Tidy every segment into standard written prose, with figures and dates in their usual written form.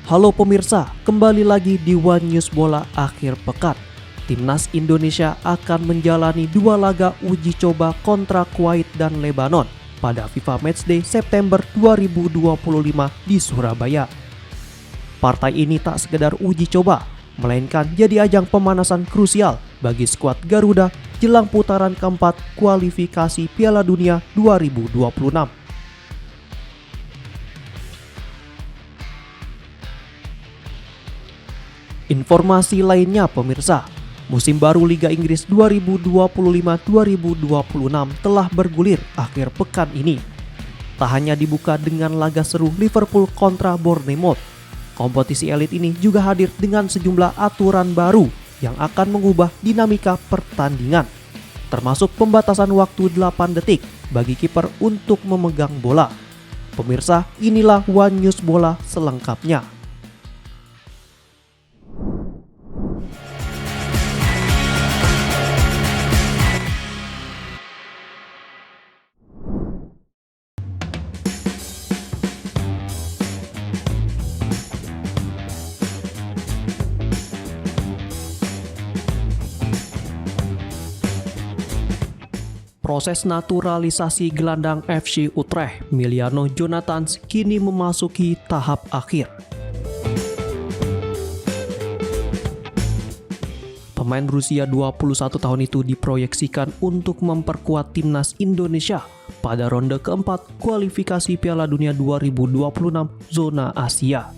Halo pemirsa, kembali lagi di One News Bola akhir pekan. Timnas Indonesia akan menjalani 2 laga uji coba kontra Kuwait dan Lebanon pada FIFA Matchday September 2025 di Surabaya. Partai ini tak sekedar uji coba, melainkan jadi ajang pemanasan krusial bagi skuad Garuda jelang putaran keempat kualifikasi Piala Dunia 2026. Informasi lainnya pemirsa, musim baru Liga Inggris 2025-2026 telah bergulir akhir pekan ini. Tak hanya dibuka dengan laga seru Liverpool kontra Bournemouth, kompetisi elit ini juga hadir dengan sejumlah aturan baru yang akan mengubah dinamika pertandingan, termasuk pembatasan waktu 8 detik bagi kiper untuk memegang bola. Pemirsa, inilah One News Bola selengkapnya. Proses naturalisasi gelandang FC Utrecht, Emiliano Jonathans, kini memasuki tahap akhir. Pemain berusia 21 tahun itu diproyeksikan untuk memperkuat timnas Indonesia pada ronde keempat kualifikasi Piala Dunia 2026 zona Asia.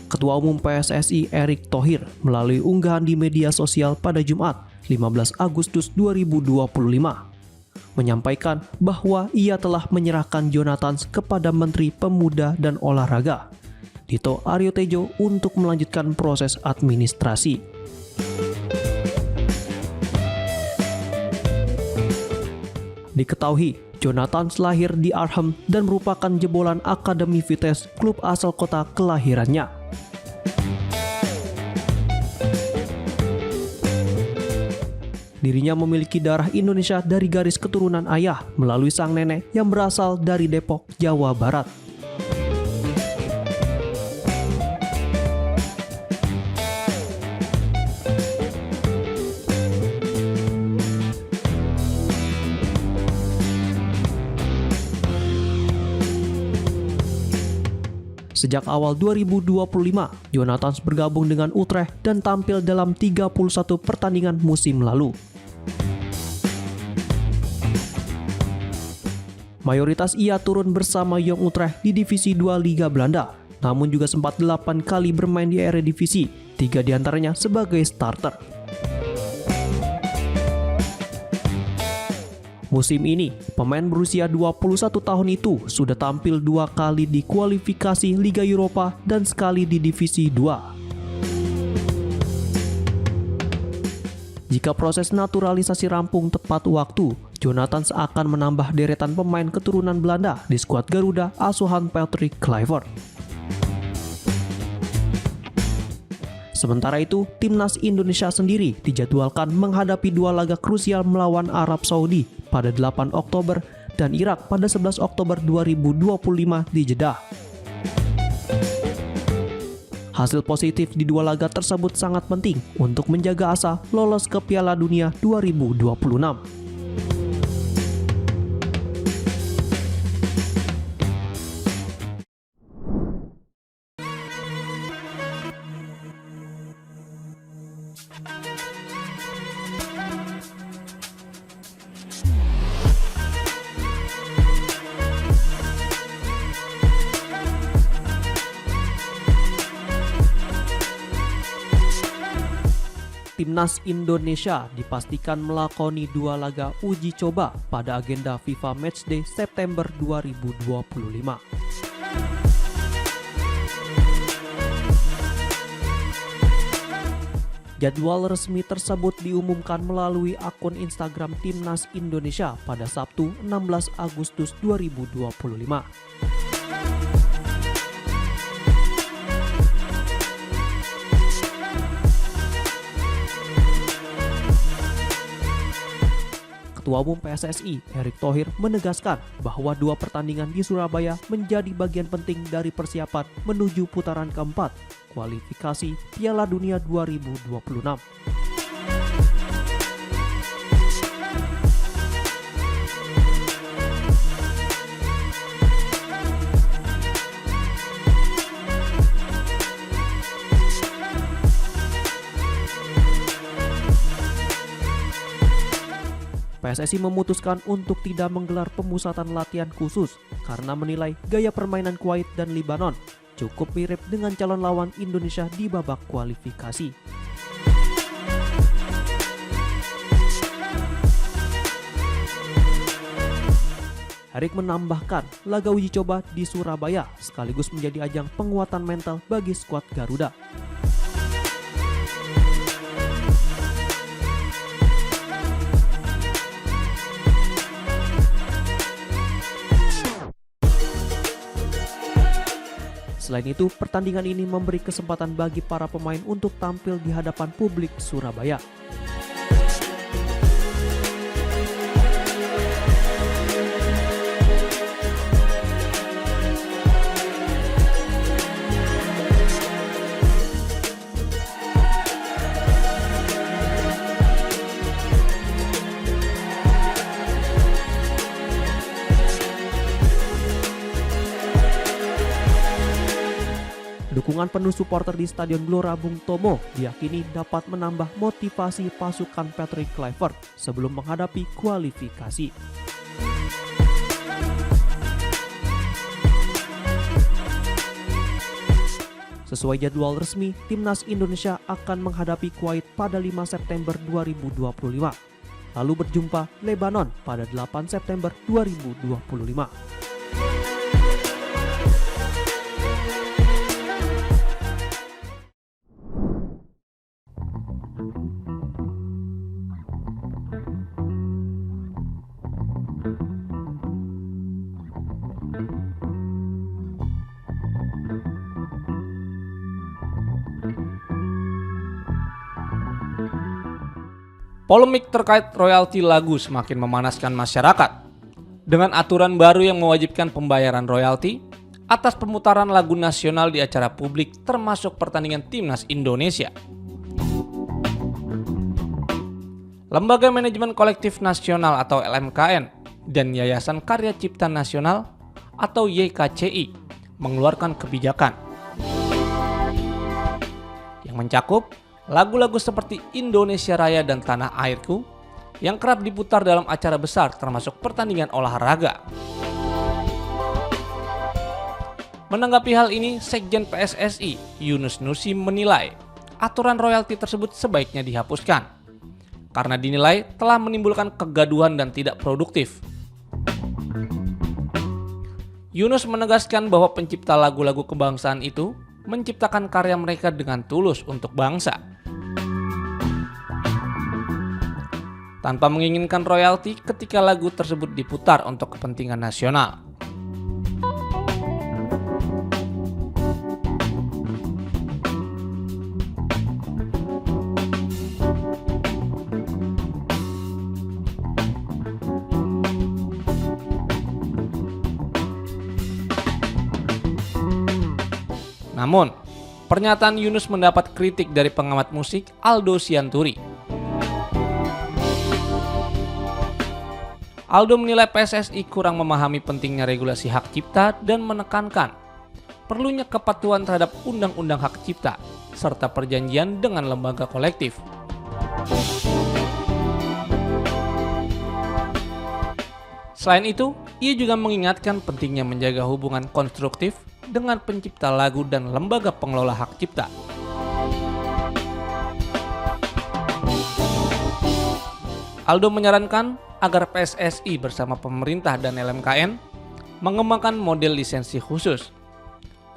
Ketua Umum PSSI Erick Thohir melalui unggahan di media sosial pada Jumat 15 Agustus 2025 menyampaikan bahwa ia telah menyerahkan Jonathans kepada Menteri Pemuda dan Olahraga Dito Aryo Tejo untuk melanjutkan proses administrasi. Diketahui Jonathans lahir di Arnhem dan merupakan jebolan Akademi Vitesse, klub asal kota kelahirannya. Dirinya memiliki darah Indonesia dari garis keturunan ayah melalui sang nenek yang berasal dari Depok, Jawa Barat. Sejak awal 2025, Jonathans bergabung dengan Utrecht dan tampil dalam 31 pertandingan musim lalu. Mayoritas ia turun bersama Jong Utrecht di Divisi 2 Liga Belanda, namun juga sempat 8 kali bermain di Eredivisie, 3 diantaranya sebagai starter. Musim ini, pemain berusia 21 tahun itu sudah tampil 2 kali di kualifikasi Liga Eropa dan sekali di Divisi 2. Jika proses naturalisasi rampung tepat waktu, Jonathans akan menambah deretan pemain keturunan Belanda di skuad Garuda asuhan Patrick Kluivert. Sementara itu, timnas Indonesia sendiri dijadwalkan menghadapi 2 laga krusial melawan Arab Saudi pada 8 Oktober dan Irak pada 11 Oktober 2025 di Jeddah. Hasil positif di 2 laga tersebut sangat penting untuk menjaga asa lolos ke Piala Dunia 2026. Timnas Indonesia dipastikan melakoni 2 laga uji coba pada agenda FIFA Matchday September 2025. Jadwal resmi tersebut diumumkan melalui akun Instagram Timnas Indonesia pada Sabtu 16 Agustus 2025. Ketua Umum PSSI Erick Thohir menegaskan bahwa 2 pertandingan di Surabaya menjadi bagian penting dari persiapan menuju putaran keempat kualifikasi Piala Dunia 2026. PSSI memutuskan untuk tidak menggelar pemusatan latihan khusus karena menilai gaya permainan Kuwait dan Lebanon cukup mirip dengan calon lawan Indonesia di babak kualifikasi. Erick menambahkan laga uji coba di Surabaya sekaligus menjadi ajang penguatan mental bagi skuad Garuda. Selain itu, pertandingan ini memberi kesempatan bagi para pemain untuk tampil di hadapan publik Surabaya. Dukungan penuh supporter di Stadion Gelora Bung Tomo diyakini dapat menambah motivasi pasukan Patrick Kluivert sebelum menghadapi kualifikasi. Sesuai jadwal resmi, Timnas Indonesia akan menghadapi Kuwait pada 5 September 2025. Lalu berjumpa Lebanon pada 8 September 2025. Polemik terkait royalti lagu semakin memanaskan masyarakat. Dengan aturan baru yang mewajibkan pembayaran royalti atas pemutaran lagu nasional di acara publik termasuk pertandingan Timnas Indonesia. Lembaga Manajemen Kolektif Nasional atau LMKN dan Yayasan Karya Cipta Nasional atau YKCI mengeluarkan kebijakan yang mencakup lagu-lagu seperti Indonesia Raya dan Tanah Airku yang kerap diputar dalam acara besar termasuk pertandingan olahraga. Menanggapi hal ini, Sekjen PSSI Yunus Nusi menilai aturan royalti tersebut sebaiknya dihapuskan karena dinilai telah menimbulkan kegaduhan dan tidak produktif. Yunus menegaskan bahwa pencipta lagu-lagu kebangsaan itu menciptakan karya mereka dengan tulus untuk bangsa, tanpa menginginkan royalti ketika lagu tersebut diputar untuk kepentingan nasional. Namun, pernyataan Yunus mendapat kritik dari pengamat musik Aldo Sianturi. Aldo menilai PSSI kurang memahami pentingnya regulasi hak cipta dan menekankan perlunya kepatuhan terhadap undang-undang hak cipta serta perjanjian dengan lembaga kolektif. Selain itu, ia juga mengingatkan pentingnya menjaga hubungan konstruktif dengan pencipta lagu dan lembaga pengelola hak cipta. Aldo menyarankan agar PSSI bersama pemerintah dan LMKN mengembangkan model lisensi khusus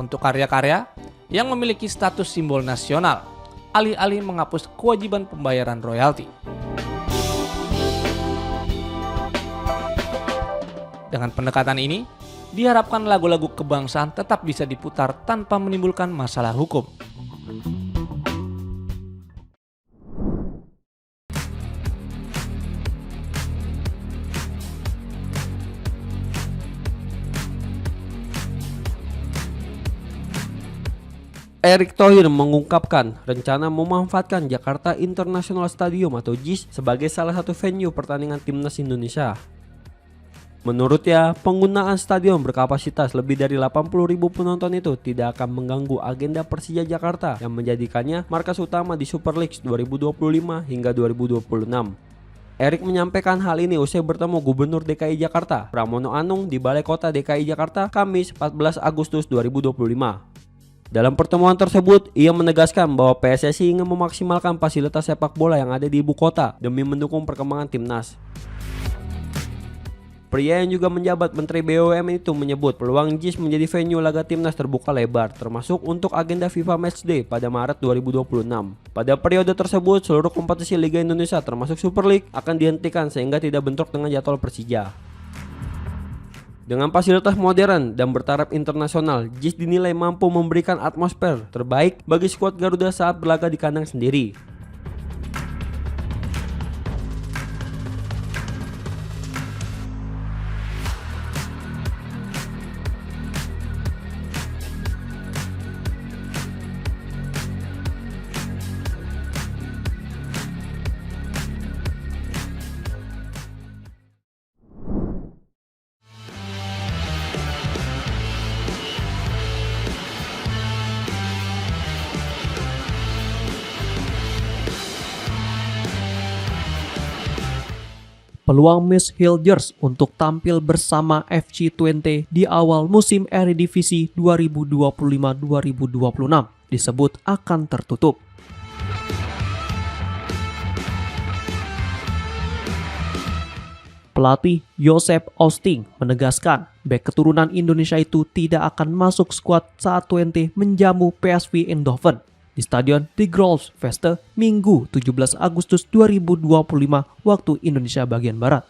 untuk karya-karya yang memiliki status simbol nasional, alih-alih menghapus kewajiban pembayaran royalti. Dengan pendekatan ini, diharapkan lagu-lagu kebangsaan tetap bisa diputar tanpa menimbulkan masalah hukum. Erick Thohir mengungkapkan rencana memanfaatkan Jakarta International Stadium atau JIS sebagai salah satu venue pertandingan timnas Indonesia. Menurutnya, penggunaan stadion berkapasitas lebih dari 80.000 penonton itu tidak akan mengganggu agenda Persija Jakarta yang menjadikannya markas utama di Super League 2025 hingga 2026. Erick menyampaikan hal ini usai bertemu Gubernur DKI Jakarta, Pramono Anung di Balai Kota DKI Jakarta, Kamis 14 Agustus 2025. Dalam pertemuan tersebut, ia menegaskan bahwa PSSI ingin memaksimalkan fasilitas sepak bola yang ada di ibu kota demi mendukung perkembangan timnas. Pria yang juga menjabat Menteri BUMN itu menyebut peluang JIS menjadi venue laga timnas terbuka lebar, termasuk untuk agenda FIFA Matchday pada Maret 2026. Pada periode tersebut, seluruh kompetisi Liga Indonesia termasuk Super League akan dihentikan sehingga tidak bentrok dengan jadwal Persija. Dengan fasilitas modern dan bertaraf internasional, JIS dinilai mampu memberikan atmosfer terbaik bagi skuad Garuda saat berlaga di kandang sendiri. Peluang Miss Hillgers untuk tampil bersama FC Twente di awal musim Eredivisie 2025-2026 disebut akan tertutup. Pelatih Joseph Osting menegaskan bek keturunan Indonesia itu tidak akan masuk skuad saat Twente menjamu PSV Eindhoven di Stadion De Graafschap Minggu 17 Agustus 2025 waktu Indonesia bagian Barat.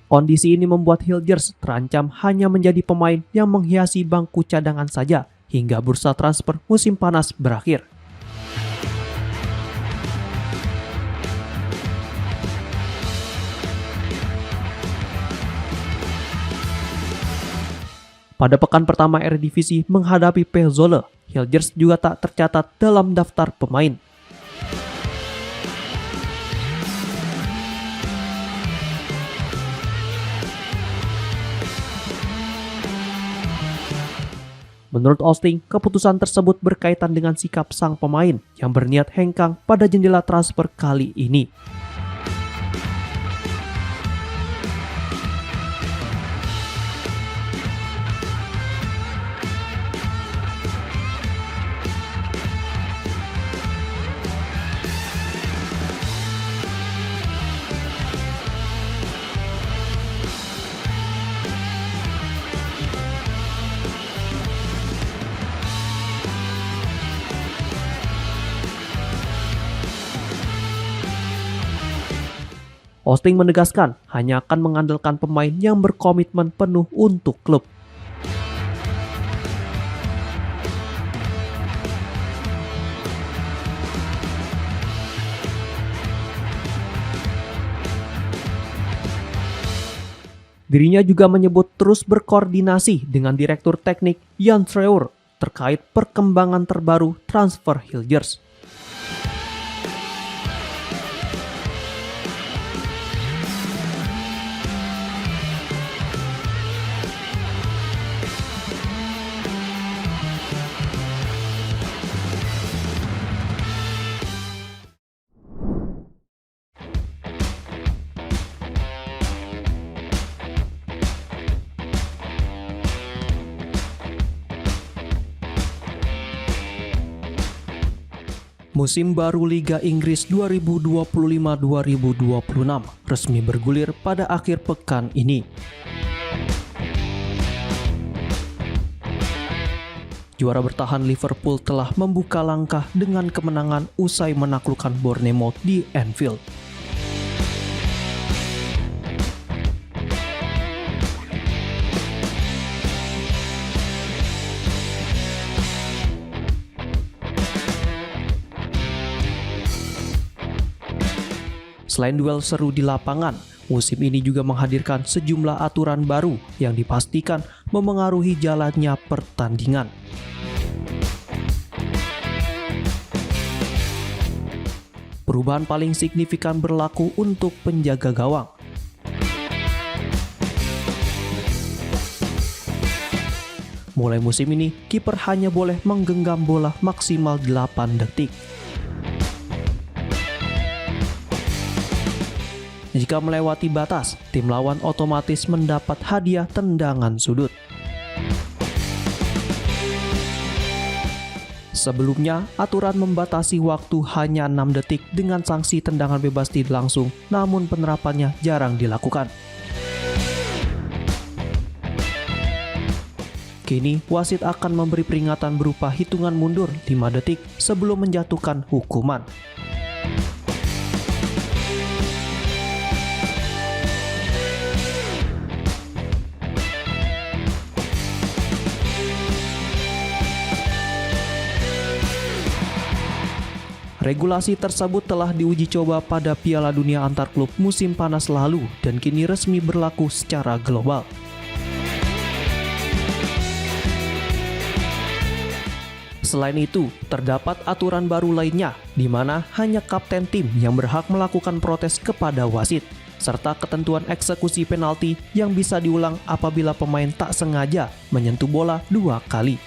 Kondisi ini membuat Hillgers terancam hanya menjadi pemain yang menghiasi bangku cadangan saja hingga bursa transfer musim panas berakhir. Pada pekan pertama Eredivisie menghadapi PSV, Hillgers juga tak tercatat dalam daftar pemain. Menurut Osting, keputusan tersebut berkaitan dengan sikap sang pemain yang berniat hengkang pada jendela transfer kali ini. Osting menegaskan hanya akan mengandalkan pemain yang berkomitmen penuh untuk klub. Dirinya juga menyebut terus berkoordinasi dengan Direktur Teknik Jan Treur terkait perkembangan terbaru transfer Hillgers. Musim baru Liga Inggris 2025-2026 resmi bergulir pada akhir pekan ini. Juara bertahan Liverpool telah membuka langkah dengan kemenangan usai menaklukkan Bournemouth di Anfield. Selain duel seru di lapangan, musim ini juga menghadirkan sejumlah aturan baru yang dipastikan memengaruhi jalannya pertandingan. Perubahan paling signifikan berlaku untuk penjaga gawang. Mulai musim ini, kiper hanya boleh menggenggam bola maksimal 8 detik. Jika melewati batas, tim lawan otomatis mendapat hadiah tendangan sudut. Sebelumnya, aturan membatasi waktu hanya 6 detik dengan sanksi tendangan bebas tidak langsung, namun penerapannya jarang dilakukan. Kini, wasit akan memberi peringatan berupa hitungan mundur 5 detik sebelum menjatuhkan hukuman. Regulasi tersebut telah diuji coba pada Piala Dunia Antar Klub musim panas lalu dan kini resmi berlaku secara global. Selain itu, terdapat aturan baru lainnya, di mana hanya kapten tim yang berhak melakukan protes kepada wasit, serta ketentuan eksekusi penalti yang bisa diulang apabila pemain tak sengaja menyentuh bola 2 kali.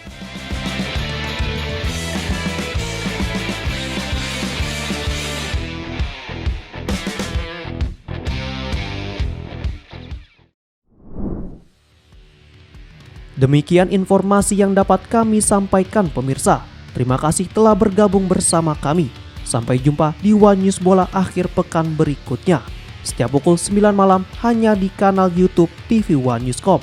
Demikian informasi yang dapat kami sampaikan pemirsa. Terima kasih telah bergabung bersama kami. Sampai jumpa di One News Bola akhir pekan berikutnya. Setiap pukul 9 malam hanya di kanal YouTube TV One News Corp.